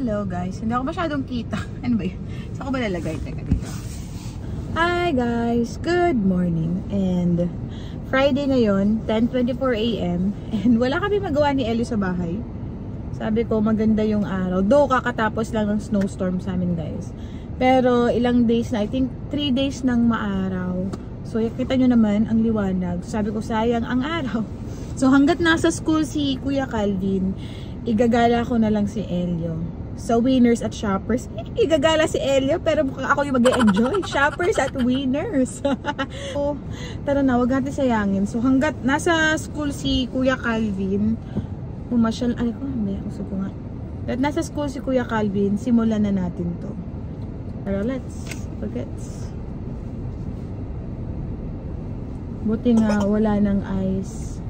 Hello guys, hindi ako masyadong kita. Ano ba yun? Saan ko ba lalagay? Teka dito. Hi guys, good morning. And Friday ngayon, 10:24 AM. And wala kami magawa ni Ellie sa bahay. Sabi ko maganda yung araw. Though kakatapos lang ng snowstorm sa amin guys. Pero ilang days na, I think 3 days nang maaraw. So kita nyo naman ang liwanag. Sabi ko sayang ang araw. So hanggat nasa school si Kuya Calvin, igagala ko na lang si Elio sa Winners at Shoppers. Igagala si Elio pero mukhang ako yung mag-enjoy. Shoppers at Winners. So, tara na, wag natin sayangin. So hanggat nasa school si Kuya Calvin, pumasyal, ay ko, may uso ko nga. Hanggat nasa school si Kuya Calvin, simulan na natin to. Pero let's forgets. Buti nga wala ng ice.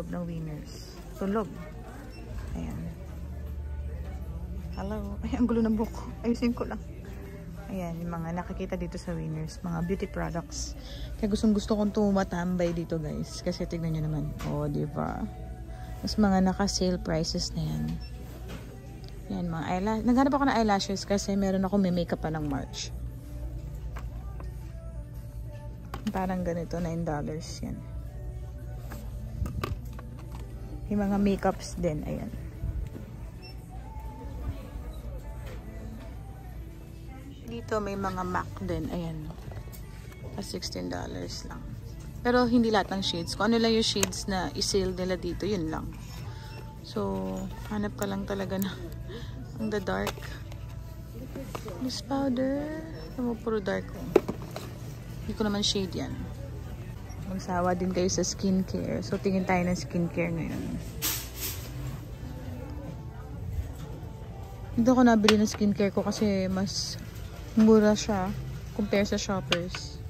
Ng Winners. Tulog. Ayan. Hello. Ay, ang gulo ng buhok. Ayusin ko lang. Ayan, yung mga nakikita dito sa Winners. Mga beauty products. Kaya gusto kong tumatambay dito guys. Kasi tignan nyo naman. Oh, diba? Mas mga naka-sale prices na yan. Yan, mga eyelash. Naghanap ako ng eyelashes kasi meron ako may makeup pa ng March. Parang ganito, $9 yan. Yung mga makeups din, ayan. Dito may mga MAC din, ayan. $16 lang. Pero hindi lahat ng shades. Kung ano lang yung shades na i-sale nila dito, yun lang. So, hanap ka lang talaga na ang the dark. Loose powder. Ano mo, puro dark ko. Hindi ko naman shade yan. Magsawa din kayo sa skincare. So, tingin tayo ng skincare ngayon. Hindi ako nabili ng skincare ko kasi mas mura siya compare sa Shoppers.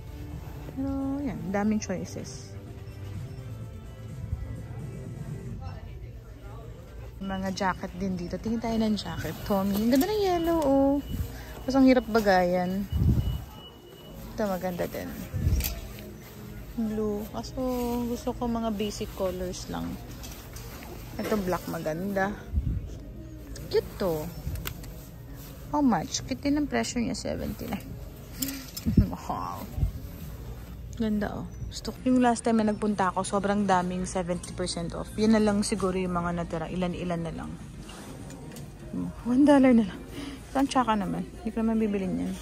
Pero, yan. Daming choices. Mga jacket din dito. Tingin tayo ng jacket. Tommy. Ang ganda ng yellow, oh. Mas ang hirap bagayan. Ito, maganda din. Blue. Kaso gusto ko mga basic colors lang. Ito black maganda. Cute to. How much? Cute din ang presyo niya. 70 na. Wow. Ganda oh. Gusto ko yung last time na nagpunta ako. Sobrang daming 70% off. Yun na lang siguro yung mga natira. Ilan-ilan na lang. $1 na lang. Saan tsaka naman? Hindi ko naman bibilin yan.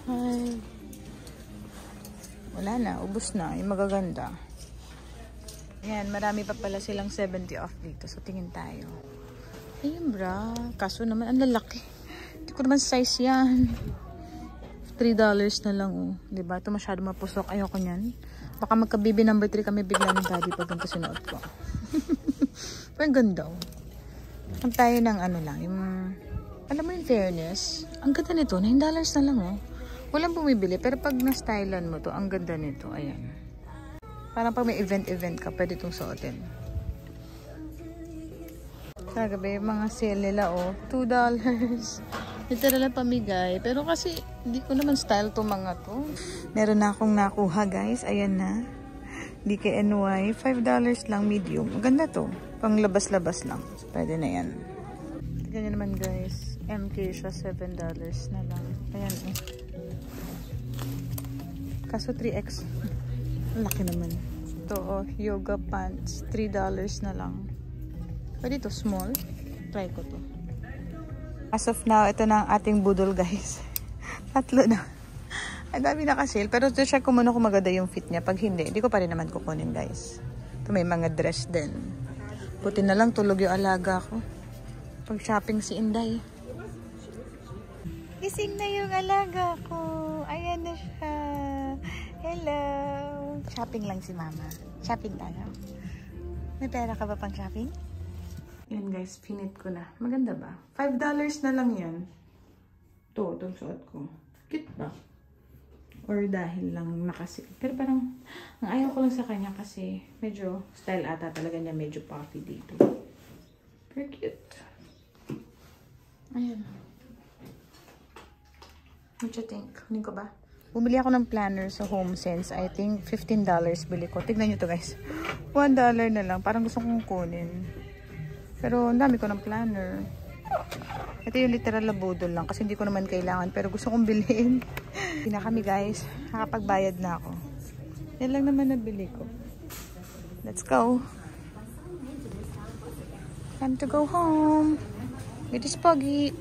Ay, wala na, ubos na yung magaganda. Ayan, marami pa pala silang 70 off dito, so tingin tayo. Ayun bra, kaso naman ang lalaki, hindi ko naman size yan. $3 na lang oh, diba? Ito masyado mapusok, ayoko nyan. Baka magka-baby number 3 kami bigla ng daddy pag ganito sinuot ko. Pero ang ganda oh. Ang tayo ng ano lang, yung, alam mo yung fairness, ang ganda nito, $9 na lang oh. Walang bumibili, pero pag na-stylean mo to, ang ganda nito, ayan. Parang pag may event ka, pwede itong suotin. Kagabi, mga sale nila, oh, $2. Literal lang pamigay, pero kasi, hindi ko naman style to mga to. Meron na akong nakuha, guys, ayan na. DKNY, $5 lang medium. Ang ganda to, pang labas-labas lang. So, pwede na yan. Tignan nyo naman, guys. MK siya, $7 na lang. Ayan, eh. Kaso 3X. Laki naman. Ito, oh, yoga pants. $3 na lang. Pwede ito, small. Try ko to. As of now, ito na ang ating budol, guys. 3 na. Ang dami naka-sale. Pero check ko muna kung maganda yung fit niya. Pag hindi ko pa rin naman kukunin, guys. Ito may mga dress din. Buti na lang tulog yung alaga ko. Pag shopping si Inday. Gising na yung alaga ko. Ayan na siya. Hello! Shopping lang si mama. Shopping tayo. May pera ka ba pang shopping? Yan guys, pinit ko na. Maganda ba? $5 na lang yan. Itong suot ko. Cute ba? Or dahil lang nakasip. Pero parang, ang ayaw ko lang sa kanya kasi medyo style ata talaga niya, medyo puffy dito. Very cute. Ayan. What you think? Kunin ko ba? Bumili ako ng planner sa HomeSense. I think $15 bili ko. Tignan nyo to guys. $1 na lang. Parang gusto kong kunin. Pero ang dami ko ng planner. Ito yung literal na budol lang. Kasi hindi ko naman kailangan. Pero gusto kong bilhin. Hindi na kami guys. Nakapagbayad na ako. Yan lang naman nabili ko. Let's go. Time to go home. With this puggy.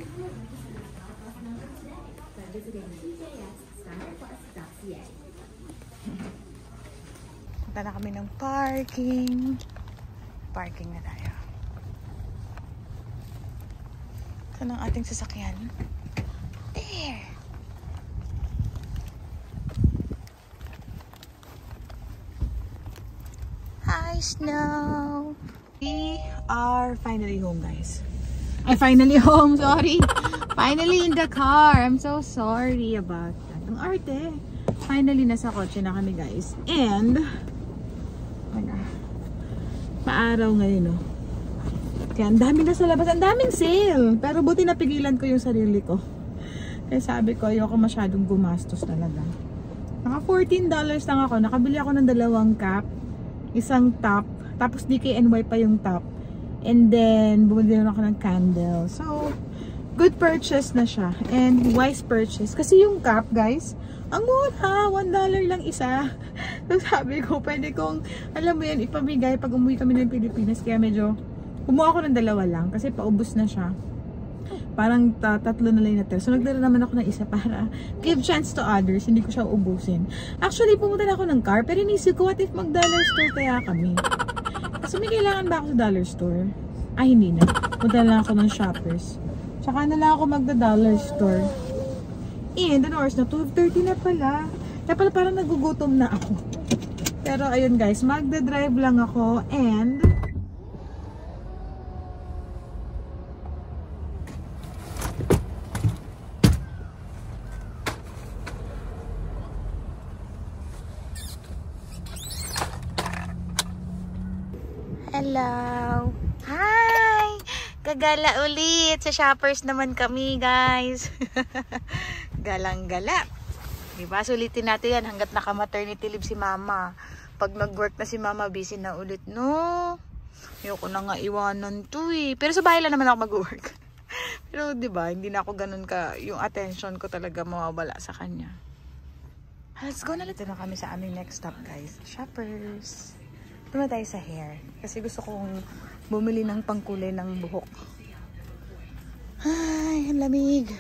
Punta na kami ng parking. Parking na tayo. Saan ang ating sasakyan? There! Hi, Snow! We are finally home, guys. Finally home, sorry. Finally in the car. I'm so sorry about that. Ang arte. Finally, nasa kotse na kami, guys. And, maaraw ngayon, no? Kaya ang dami na sa labas. Ang daming sale. Pero buti napigilan ko yung sarili ko. Kaya sabi ko, ayoko masyadong gumastos talaga. Naka $14 lang ako. Nakabili ako ng 2 cap. Isang top. Tapos DKNY pa yung top. And then, bumili rin ako ng candle. So, good purchase na siya. And wise purchase. Kasi yung cap, guys, ang mura. $1 lang isa. So, sabi ko, pwede kong, alam mo yan, ipamigay pag umuwi kami ng Pilipinas. Kaya medyo, kumuha ako ng 2 lang. Kasi paubos na siya. Parang 3 na lang natin. So, nagdala naman ako ng isa para give chance to others. Hindi ko siya ubusin. Actually, pumunta na ako ng car. Pero inisip ko, what if mag-dollar store kaya kami? So, may kailangan ba ako sa dollar store? Ay, hindi na. Punta lang ako ng Shoppers. Tsaka na lang ako magda-dollar store. And, ano oras na? 12:30 na pala. Kaya pala parang nagugutom na ako. Pero, ayun guys. Magda-drive lang ako. And, hello! Hi! Gagala ulit! Sa Shoppers naman kami, guys. Galang-gala. Diba? Sulitin natin yan hanggat naka-maternity leave si mama. Pag nag-work na si mama, busy na ulit, no? Ayoko na nga iwanan to eh. Pero sa bahay lang naman ako mag-work. Pero diba, hindi na ako ganun ka, yung attention ko talaga mawawala sa kanya. Let's go na. Dito na kami sa aming next stop, guys. Shoppers. Tuma tayo sa hair. Kasi gusto kong bumili ng pangkulay ng buhok. Ay, ang lamig.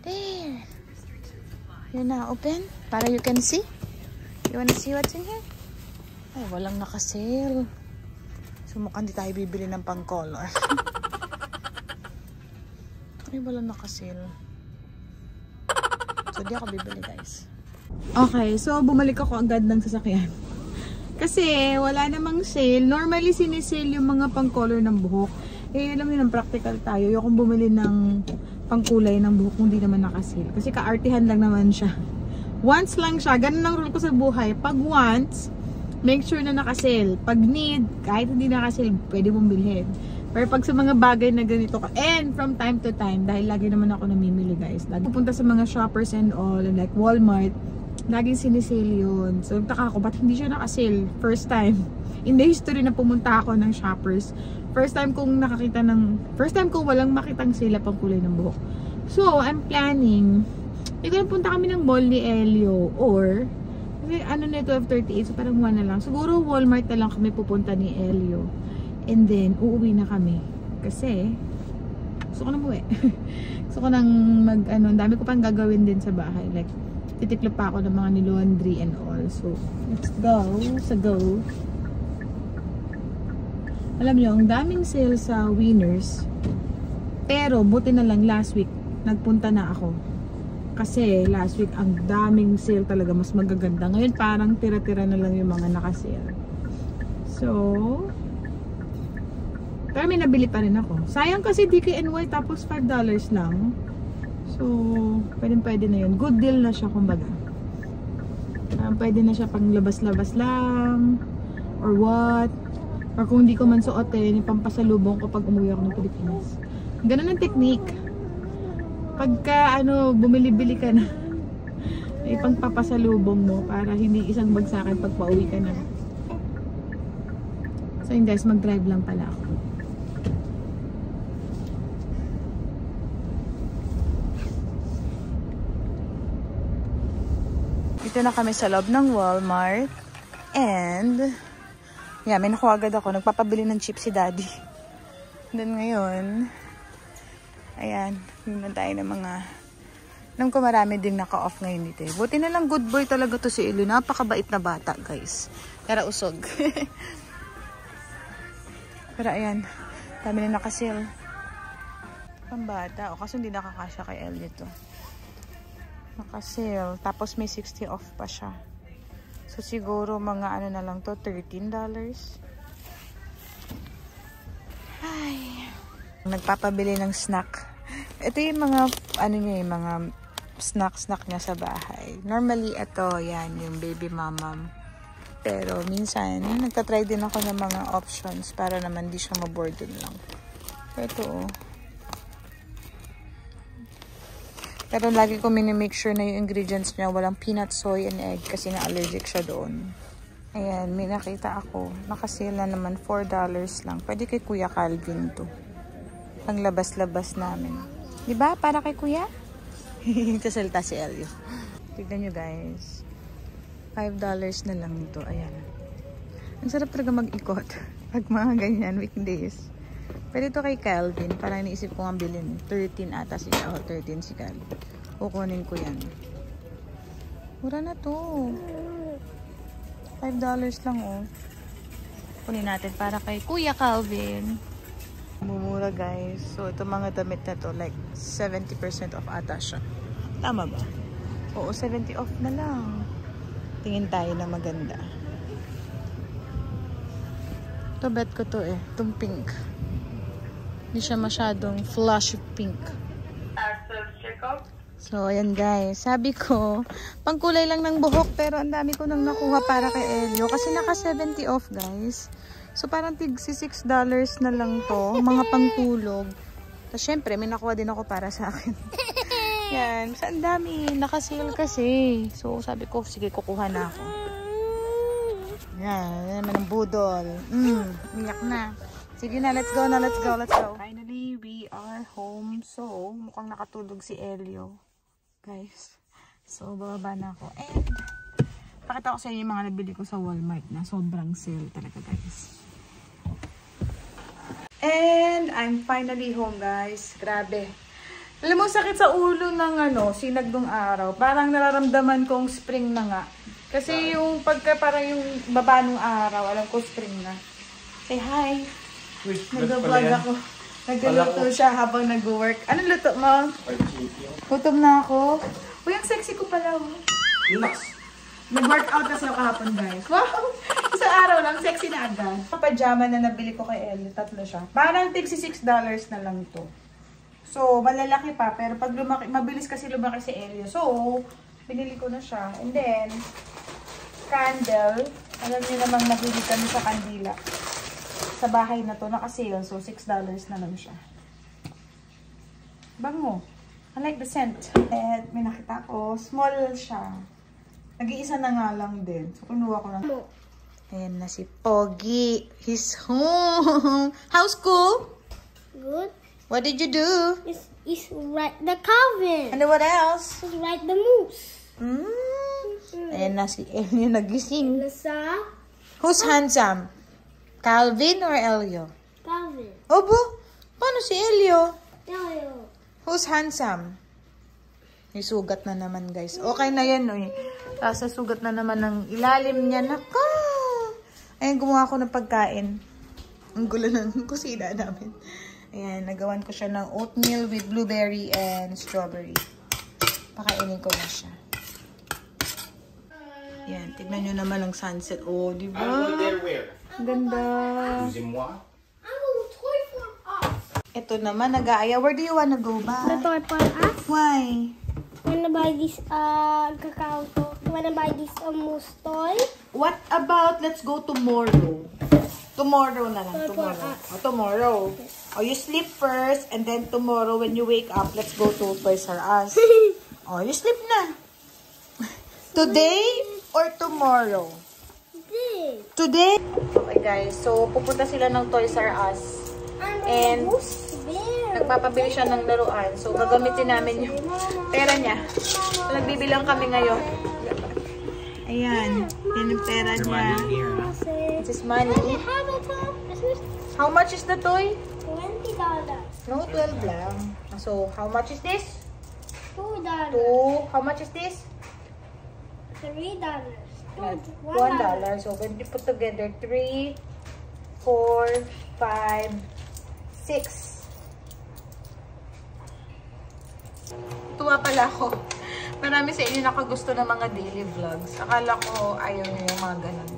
There. You're now open para you can see. You wanna see what's in here? Ay, walang naka-sale. So, mukhang di tayo bibili ng pang-color. Ay, walang naka-sale. So, di ako bibili, guys. Okay, so bumalik ako agad ng sasakyan. Kasi wala namang sale. Normally sinisale yung mga pang-color ng buhok. Eh, alam niyo, practical tayo. Yung kung bumili ng pangkulay ng buhok kung di naman nakasale. Kasi kaartihan lang naman siya. Once lang siya. Ganun ang rule ko sa buhay. Pag once, make sure na nakasale. Pag need, kahit hindi nakasale, pwede mong bilhin. Pero pag sa mga bagay na ganito ka, and from time to time, dahil lagi naman ako namimili, guys. Lagi pupunta sa mga Shoppers and all, like Walmart, laging sinisale yun. So, nagtaka ako, ba't hindi siya nakasale? First time. In the history na pumunta ako ng Shoppers. First time kong walang makitang sila pang kulay ng buhok. So, I'm planning, ito punta kami ng mall ni Elio. Or, kasi ano na 12:38, so parang 1 na lang. Siguro Walmart na lang kami pupunta ni Elio. And then, uuwi na kami. Kasi, gusto ko na umuwi. Gusto ko nang dami ko pang gagawin din sa bahay. Like, titiklop pa ako ng mga ni-laundry and all. So, let's go. Sa go. Alam niyo, ang daming sale sa Winners. Pero, buti na lang last week, nagpunta na ako. Kasi last week ang daming sale talaga, mas magaganda. Ngayon parang tira-tira na lang yung mga naka-sale. So, pero may nabili pa rin ako. Sayang kasi DKNY tapos $5 lang. So, pwede na yun. Good deal na siya kumbaga. Pwede na siya pang labas-labas lang or what. Or kung hindi ko man suotin, pampasalubong ko pag umuwi ako ng Pilipinas. Ganun ang technique. Pagka bumili-bili ka na, ipangpapasalubong mo para hindi isang bagsakan pag pauwi ka na. So yun guys, mag-drive lang pala ako. Dito na kami sa loob ng Walmart. And yeah, may nakuha agad ako. Nagpapabili ng chips si Daddy. Then ngayon, ayan, yun tayo ng mga, alam ko marami ding naka-off ngayon dito. Buti na lang good boy talaga to si Elio. Napakabait na bata guys. Pero usog. Pero ayan, dami na naka-sale. Pambata. O kasi hindi nakakasya kay Elio to. Naka-sale. Tapos may 60 off pa siya. So siguro mga na lang to, $13. Ay. Nagpapabili ng snack. Ito yung mga mga snack niya sa bahay. Normally ito, yan yung baby mamam. Pero minsan nagta-try din ako ng mga options para naman di siya ma-boredom lang. Ito Pero lagi ko mini-make sure na yung ingredients niya walang peanut, soy, and egg kasi na-allergic siya doon. Ayan, may nakita ako. Nakasale na naman, $4 lang. Pwede kay Kuya Calvin to. Panglabas-labas namin. Diba? Para kay Kuya? Tasalita si Elio. Tignan nyo guys. $5 na lang ito. Ayan. Ang sarap talaga mag-ikot. Pag mga ganyan, weekdays. Pwede ito kay Calvin. Parang iniisip ko nga bilhin. 13 ata siya. O, 13 si Calvin. Kukunin ko yan. Mura na to. $5 lang oh. Kunin natin para kay Kuya Calvin. Mumura guys. So, ito mga damit na to. Like, 70% off ata siya. Tama ba? Oo, 70 off na lang. Tingin tayo na maganda. Ito bet ko to eh. Itong pink. Hindi siya masyadong flush pink. So, ayan guys. Sabi ko, pangkulay lang ng buhok pero ang dami ko nang nakuha para kay Elio. Kasi naka 70 off guys. So, parang tig $6 na lang to. Mga pangtulog. Tapos, syempre, may nakuha din ako para sa akin. Yan. Mas ang dami. Naka-sale kasi. So, sabi ko, sige, kukuha na ako. Yan. Yan naman ang budol. Iyak na. Sige na, let's go na, let's go, let's go. Finally, we are home. So, mukhang nakatulog si Elio. Guys. So, bababa na ako. And, pakita ko sa inyo yung mga nabili ko sa Walmart na sobrang sale talaga, guys. And, I'm finally home, guys. Grabe. Alam mo, sakit sa ulo ng sinag nung araw. Parang nararamdaman kong spring na nga. Kasi yung parang yung baba nung araw, alam ko spring na. Say hi. Nag-vlog ako. Nagluluto siya habang nag-work. Anong luto mo? Gutom na ako. Uy, ang sexy ko pala. Nag-workout kasi ako kahapon, guys. Wow! Isang araw lang, sexy na agad. Ang pajama na nabili ko kay Ellie, 3 siya. Parang tig $6 na lang to. So, malalaki pa. Pero pag lumaki, mabilis kasi lumaki si Elio. So, binili ko na siya. And then, candle. Alam niyo namang mahilig kami sa kandila. Sa bahay na to, naka-sale. So, $6 na lang siya. Bango. I like the scent. At may nakita ko, small siya. Nag-iisa na nga lang din. So, kinuha ko na. Ayan na si Pogi. He's home. How's school? Good. What did you do? It's right the Calvin. And what else? It's right the moose. Ayan na si Elio nagising. Nasa Who's handsome? Calvin or Elio? Calvin. Obo, paano si Elio? Elio. Who's handsome? May sugat na naman guys. Okay na yan eh. Tapos sugat na naman ng ilalim niya. Naka! Ayan, gumawa ko ng pagkain. Ang gulo ng kusina namin. Ayan, nagawan ko siya ng oatmeal with blueberry and strawberry. Kakainin ko na siya. Yan, tignan nyo naman ang sunset. Oh, di ba? I'm going there where? Ganda. Excusez-moi. Ito naman, nag-aaya. Where do you wanna go ba? The toy for us. Why? Wanna buy this cacao toy? Wanna buy this moose toy? What about, let's go tomorrow. Tomorrow na lang, tomorrow. Oh, tomorrow. Oh, you sleep first, and then tomorrow when you wake up, let's go to Toys R Us. Oh, you sleep na. Today or tomorrow? Today? Okay guys, so pupunta sila ng Toys R Us. And nagpapabili siya ng laruan. So gagamitin namin yung pera niya. So, nagbibilang kami ngayon. Ayan, yan yung pera niya. This is money. How much is the toy? $20. No, 12 lang. So, how much is this? $2. 2. How much is this? $3. $1. So, when you put together, 3, 4, 5, 6. Tuwa pala ako. Marami sa inyo nakagusto ng mga daily vlogs. Akala ko ayaw nyo yung mga ganun.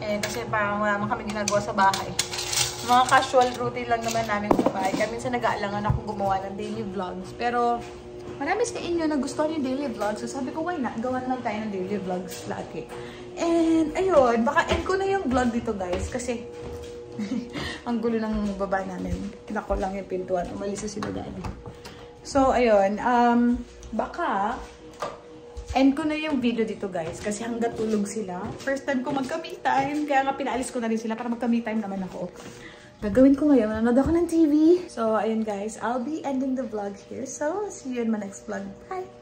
Eh, kasi parang wala naman kami ginagawa sa bahay. Mga casual routine lang naman namin sa bahay. Kaya minsan nag-aalangan akong gumawa ng daily vlogs. Pero marami sa inyo na gusto yung daily vlogs. So sabi ko, why not? Gawan lang tayo ng daily vlogs lagi. And ayun, baka end ko na yung vlog dito guys. Kasi ang gulo ng baba namin. Kinako lang yung pintuan. Umalis na sila daddy. So ayun, baka end ko na yung video dito guys. Kasi hanggang tulog sila. First time ko magka-me time. Kaya nga pinaalis ko na rin sila para magka-me time naman ako. Gagawin ko ngayon. Nanood ako ng TV. So ayun guys, I'll be ending the vlog here. So see you in my next vlog. Bye!